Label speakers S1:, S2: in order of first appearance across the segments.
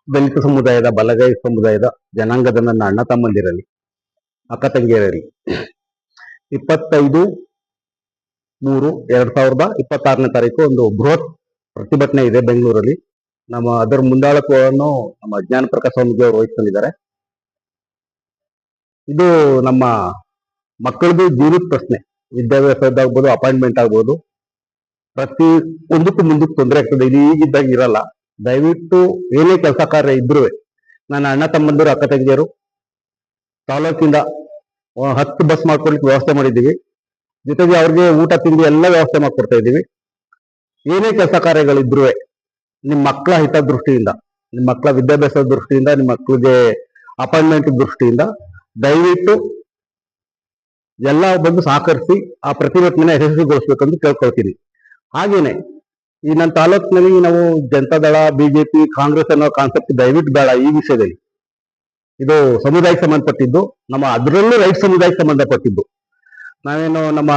S1: ದಲಿತ ಸಮುದಾಯದ, ಬಲಗೈ ಸಮುದಾಯದ ಜನಾಂಗದ ನನ್ನ ಅಣ್ಣ ತಮ್ಮಂದಿರಲಿ, ಅಕ್ಕ ತಂಗಿಯರಲ್ಲಿ 25/3/2026 ಒಂದು ಬೃಹತ್ ಪ್ರತಿಭಟನೆ ಇದೆ ಬೆಂಗಳೂರಲ್ಲಿ. ಅದರ ಮುಂದಾಳತ್ವವನ್ನು ನಮ್ಮ ಜ್ಞಾನ ಪ್ರಕಾಶ್ ಸ್ವಾಮೀಜಿ ಅವರು ವಹಿಸ್ಕೊಂಡಿದ್ದಾರೆ. ಇದು ನಮ್ಮ ಮಕ್ಕಳದು ಜೀವನದ ಪ್ರಶ್ನೆ. ವಿದ್ಯಾಭ್ಯಾಸದ್ದಾಗ್ಬೋದು, ಅಪಾಯಿಂಟ್ಮೆಂಟ್ ಆಗ್ಬೋದು, ಪ್ರತಿ ಒಂದಕ್ಕೂ ಮುಂದಕ್ಕೆ ತೊಂದರೆ ಆಗ್ತದೆ. ಇದು ಈಗಿದ್ದಾಗ ಇರಲ್ಲ. ದಯವಿಟ್ಟು ಏನೇ ಕೆಲಸ ಕಾರ್ಯ ಇದ್ರು ನನ್ನ ಅಣ್ಣ ತಮ್ಮಂದಿರು, ಅಕ್ಕ ತಂಗಿಯರು, ತಾಲೂಕಿಂದ 10 ಬಸ್ ಮಾಡ್ಕೊಳ್ಲಿಕ್ಕೆ ವ್ಯವಸ್ಥೆ ಮಾಡಿದ್ದೀವಿ. ಜೊತೆಗೆ ಅವ್ರಿಗೆ ಊಟ ತಿಂಡಿ ಎಲ್ಲ ವ್ಯವಸ್ಥೆ ಮಾಡ್ಕೊಡ್ತಾ ಇದ್ದೀವಿ. ಏನೇ ಕೆಲಸ ಕಾರ್ಯಗಳಿದ್ರು ನಿಮ್ಮ ಮಕ್ಕಳ ಹಿತದೃಷ್ಟಿಯಿಂದ, ನಿಮ್ಮ ಮಕ್ಕಳ ವಿದ್ಯಾಭ್ಯಾಸದ ದೃಷ್ಟಿಯಿಂದ, ನಿಮ್ಮ ಮಕ್ಕಳಿಗೆ ಅಪಾಯಿಂಟ್ಮೆಂಟ್ ದೃಷ್ಟಿಯಿಂದ ದಯವಿಟ್ಟು ಎಲ್ಲ ಬಂದು ಸಹಕರಿಸಿ ಆ ಪ್ರತಿಭಟನೆ ಯಶಸ್ವಿಗೊಳಿಸ್ಬೇಕಂತ ಕೇಳ್ಕೊಳ್ತೀನಿ. ಹಾಗೇನೆ ಈ ನನ್ನ ತಾಲೂಕಿನಲ್ಲಿ ನಾವು ಜನತಾದಳ, ಬಿಜೆಪಿ, ಕಾಂಗ್ರೆಸ್ ಅನ್ನೋ ಕಾನ್ಸೆಪ್ಟ್ ದಯವಿಟ್ಟು ಬೇಡ. ಈ ವಿಷಯದಲ್ಲಿ ಇದು ಸಮುದಾಯಕ್ಕೆ ಸಂಬಂಧಪಟ್ಟಿದ್ದು, ಅದರಲ್ಲೂ ರೈಟ್ ಸಮುದಾಯಕ್ಕೆ ಸಂಬಂಧಪಟ್ಟಿದ್ದು. ನಾವೇನು ನಮ್ಮ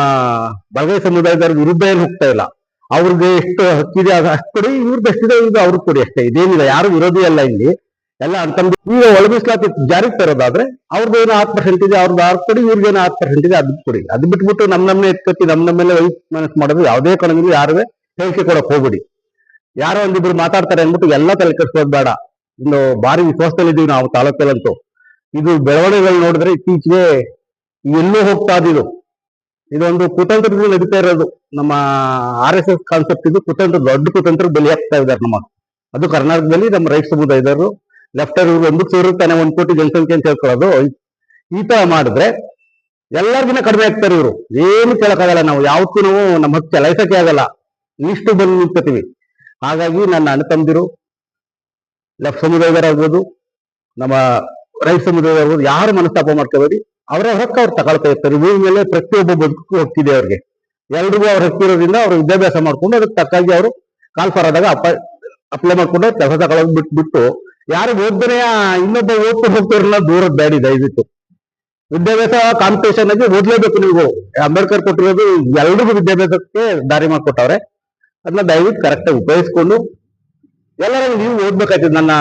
S1: ಬಲಗೈ ಸಮುದಾಯದವ್ರ ವಿರುದ್ಧ ಏನು ಹೋಗ್ತಾ ಇಲ್ಲ. ಅವ್ರಿಗೆ ಎಷ್ಟು ಹಕ್ಕಿದೆ ಅಷ್ಟು ಕೊಡಿ, ಇವ್ರದ್ದು ಎಷ್ಟಿದೆ ಇವ್ರಿಗೆ ಅವ್ರಿಗೆ ಕೊಡಿ ಅಷ್ಟೇ. ಇದೇನಿಲ್ಲ, ಯಾರು ವಿರೋಧಿ ಅಲ್ಲ ಇಲ್ಲಿ. ಎಲ್ಲ ಅಂತಂದು ಈಗ ಒಳಗಿಸ್ಲಾತಿ ಜಾರಿಗೆ ತರೋದಾದ್ರೆ ಅವ್ರದ್ದು ಏನೋ 10% ಇದೆ, ಅವ್ರದ್ದು 6 ಕೊಡಿ, ಇವ್ರಿಗೇನೋ 10% ಇದೆ, ಅದಕ್ಕೆ ಕೊಡಿ. ಅದು ಬಿಟ್ಬಿಟ್ಟು ನಮ್ಮನ್ನೇ ಎತ್ಕತ್ತಿ ನಮ್ಮ ಮೇಲೆ ವೈಸ್ ಮನಸ್ಸು ಮಾಡೋದು ಯಾವುದೇ ಕಾರಣದಲ್ಲಿ ಯಾರುವೆ ಹೇಳಿಕೆ ಕೊಡಕ್ ಹೋಗ್ಬಿಡಿ. ಯಾರೋ ಒಂದಿಬ್ರು ಮಾತಾಡ್ತಾರೆ ಅಂದ್ಬಿಟ್ಟು ಎಲ್ಲ ತಲೆ ಕೆಡಿಸೋದು ಬೇಡ. ಇನ್ನು ಭಾರಿ ವಿಶ್ವಾಸದಲ್ಲಿದ್ದೀವಿ ನಾವು ತಾಲೂಕಲ್ಲಂತೂ. ಇದು ಬೆಳವಣಿಗೆಗಳು ನೋಡಿದ್ರೆ ಇತ್ತೀಚೆಗೆ ಎಲ್ಲೂ ಹೋಗ್ತಾ ಇದ್ದು ಇದೊಂದು ಕುತಂತ್ರದಲ್ಲಿ ನಡೀತಾ ಇರೋದು. ನಮ್ಮ RSS ಕಾನ್ಸೆಪ್ಟ್ ಇದು ಕುತಂತ್ರ, ದೊಡ್ಡ ಕುತಂತ್ರ ಬಲಿ ಹಾಕ್ತಾ ಇದ್ದಾರೆ ನಮ್ಮ. ಅದು ಕರ್ನಾಟಕದಲ್ಲಿ ನಮ್ಮ ರೈಟ್ ಸಮುದಾಯದವರು, ಲೆಫ್ಟರ್ ಇವರು ಒಂದಕ್ಕೆ ಸೇರುತ್ತಾನೆ 1 ಕೋಟಿ ಜನಸಂಖ್ಯೆ ಅಂತ ಹೇಳ್ಕೊಳ್ಳೋದು. ಈ ತರ ಮಾಡಿದ್ರೆ ಎಲ್ಲರಿಗಿನ್ನ ಕಡಿಮೆ ಆಗ್ತಾರೆ ಇವರು. ಏನು ಕೇಳಕ್ಕಾಗಲ್ಲ, ನಾವು ಯಾವತ್ತೂ ನಾವು ನಮ್ಮ ಹಕ್ಕು ಚಲಾಯಿಸಕ್ಕೆ ಆಗಲ್ಲ, ಇಷ್ಟು ಬಂದು ನಿಂತ್ಕೋತೀವಿ. ಹಾಗಾಗಿ ನನ್ನ ಅಣ್ಣ ತಮ್ಮದಿರು, ಲೆಫ್ಟ್ ಸಮುದಾಯದವರಾಗ್ಬೋದು, ನಮ್ಮ ರೈಟ್ ಸಮುದಾಯದವರಾಗ್ಬೋದು, ಯಾರು ಮನಸ್ತಾಪ ಮಾಡ್ಕೋಬೇಡಿ. ಅವರ ಹಕ್ಕು ಅವ್ರು ತಗೊಳ್ತಾ ಇರ್ತಾರೆ. ಭೂಮಿ ಮೇಲೆ ಪ್ರತಿಯೊಬ್ಬ ಬದುಕು ಹೋಗ್ತಿದೆ ಅವ್ರಿಗೆ. ಎಲ್ರಿಗೂ ಅವ್ರ ಹಕ್ಕಿರೋದ್ರಿಂದ ಅವ್ರು ವಿದ್ಯಾಭ್ಯಾಸ ಮಾಡ್ಕೊಂಡು ಅದಕ್ಕೆ ತಕ್ಕಾಗಿ ಅವರು ಕಾಲ್ಫಾರಾದಾಗ ಅಪ್ಲೈ ಮಾಡ್ಕೊಂಡು ಕೆಲಸ ತಗೊಳ್ಳೋದು ಬಿಟ್ಬಿಟ್ಟು ಯಾರು ಓದ್ದನೆಯ ಇನ್ನೊಬ್ಬ ಓದ್ಕೊಂಡು ಹೋಗ್ತಾರಲ್ಲ, ದೂರದ ಬ್ಯಾಡಿ. ದಯವಿಟ್ಟು ವಿದ್ಯಾಭ್ಯಾಸ ಕಾಂಪಿಟೇಷನ್ ಆಗಿ ಓದ್ಲೇಬೇಕು. ನೀವು ಅಂಬೇಡ್ಕರ್ ಕೊಟ್ಟಿರೋದು ಎಲ್ರಿಗೂ ವಿದ್ಯಾಭ್ಯಾಸಕ್ಕೆ ದಾರಿ ಮಾಡ್ಕೊಟ್ಟವ್ರೆ. ಅದನ್ನ ದಯವಿಟ್ಟು ಕರೆಕ್ಟ್ ಆಗಿ ಉಪಯೋಗಿಸ್ಕೊಂಡು ಎಲ್ಲರೂ ನೀವು ಓದ್ಬೇಕಾಯ್ತದೆ. ನನ್ನ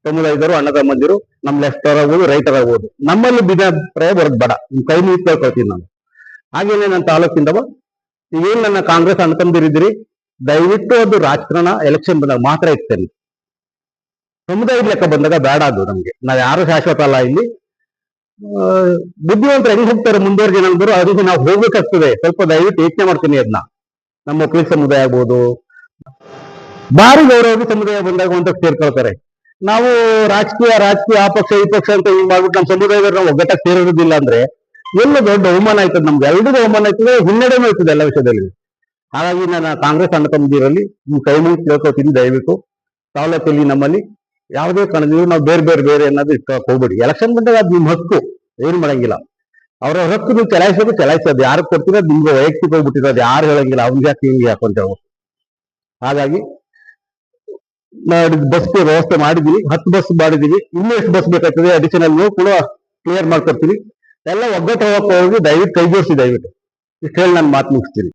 S1: ಸಮುದಾಯದವರು, ಅಣ್ಣ ತಮ್ಮಂದಿರು, ನಮ್ಮ ಲೆಫ್ಟರ್ ಆಗ್ಬೋದು, ರೈಟರ್ ಆಗ್ಬೋದು, ನಮ್ಮಲ್ಲಿ ಭಿನ್ನಾಭಿಪ್ರಾಯ ಬರೋದು ಬೇಡ. ಕೈ ಮುಗಿ ಕೇಳ್ಕೊಳ್ತೀನಿ ನಾನು. ಹಾಗೇನೆ ನನ್ನ ತಾಲೂಕಿಂದವ ಈಗೇನು ನನ್ನ ಕಾಂಗ್ರೆಸ್ ಅಣ್ಣ ತಮ್ಮದಿರಿದ್ದೀರಿ, ದಯವಿಟ್ಟು ಅದು ರಾಜಕಾರಣ ಎಲೆಕ್ಷನ್ ಬಂದಾಗ ಮಾತ್ರ ಇರ್ತೇನೆ. ಸಮುದಾಯದ ಲೆಕ್ಕ ಬಂದಾಗ ಬೇಡ. ಅದು ನಮ್ಗೆ ನಾವ್ ಯಾರು ಶಾಶ್ವತ ಅಲ್ಲ ಇಲ್ಲಿ. ಬುದ್ಧಿವಂತರು ಹೆಂಗ್ ಹೋಗ್ತಾರೆ ಮುಂದುವರೆಗೆ ಏನಾದ್ರು ಅದಕ್ಕೆ ನಾವು ಹೋಗ್ಬೇಕಾಗ್ತದೆ. ಸ್ವಲ್ಪ ದಯವಿಟ್ಟು ಯೋಚನೆ ಮಾಡ್ತೀನಿ ಅದನ್ನ. ನಮ್ಮ ಒಕ್ಕಲಿಗ ಸಮುದಾಯ ಆಗ್ಬೋದು, ಭಾರಿ ಗೌರವ ಸಮುದಾಯ ಬಂದಾಗ ಅಂತ ಸೇರ್ಕೊಳ್ತಾರೆ. ನಾವು ರಾಜಕೀಯ ಆ ಪಕ್ಷ ಈ ಪಕ್ಷ ಅಂತ ಹಿಂಗ್ ಮಾಡ್ಬಿಟ್ಟು ನಮ್ಮ ಸಮುದಾಯದವ್ರು ನಾವು ಒಗ್ಗಟ್ಟಾಗಿ ಸೇರೋದಿಲ್ಲ ಅಂದ್ರೆ ಎಲ್ಲ ದೊಡ್ಡ ಅವಮಾನ ಆಯ್ತದೆ. ನಮ್ಗೆ ಎಲ್ರಿಗೂ ಅವಮಾನ ಆಯ್ತದೆ, ಹಿನ್ನಡೆನೂ ಆಯ್ತದೆ ಎಲ್ಲ ವಿಷಯದಲ್ಲಿ. ಹಾಗಾಗಿ ನಾನು ಕಾಂಗ್ರೆಸ್ ಅಣ್ಣ ತಮ್ಮದಿರಲ್ಲಿ ನಿಮ್ ಕೈ ಮುಗಿ ಕೇಳ್ಕೊತೀನಿ, ದಯವಿಟ್ಟು ತಾಲೂಕಲ್ಲಿ ನಮ್ಮಲ್ಲಿ ಯಾವುದೇ ಕಾರಣದಿಂದ ನಾವು ಬೇರೆ ಅನ್ನೋದು ಇಟ್ಕೊಳಕ್ ಹೋಗ್ಬೇಡಿ. ಎಲೆಕ್ಷನ್ ಬಂದಾಗ ಅದು ನಿಮ್ ಹಕ್ಕು, ಏನು ಮಾಡಂಗಿಲ್ಲ. ಅವ್ರ ಹಕ್ಕು ನೀವು ಚಲಾಯಿಸೋದು ಯಾರು ಕೊಡ್ತೀರೋ ನಿಮ್ಗೆ ವೈಯಕ್ತಿಕ ಹೋಗ್ಬಿಟ್ಟಿರೋದು, ಯಾರು ಹೇಳಂಗಿಲ್ಲ ಅವ್ನಿಗೆ ಯಾಕೆ ಹಿಂಗೆ ಯಾಕಂತ ಹೇಳ್ಬೋದು. ಹಾಗಾಗಿ ಬಸ್ ವ್ಯವಸ್ಥೆ ಮಾಡಿದೀವಿ, 10 ಬಸ್ ಮಾಡಿದೀವಿ. ಇನ್ನೂ ಎಷ್ಟು ಬಸ್ ಬೇಕಾಗ್ತದೆ ಅಡಿಷನಲ್ ಕೂಡ ಕ್ಲಿಯರ್ ಮಾಡ್ಕೊಡ್ತೀವಿ. ಎಲ್ಲ ಒಗ್ಗಟ್ಟು ಹೋಗಕ್ಕೆ ಹೋಗಿ ದಯವಿಟ್ಟು ಕೈ ಜೋಡಿಸಿ. ದಯವಿಟ್ಟು ಇಷ್ಟು ಹೇಳಿ ನಾನು ಮಾತು ಮುಗಿಸ್ತೀನಿ.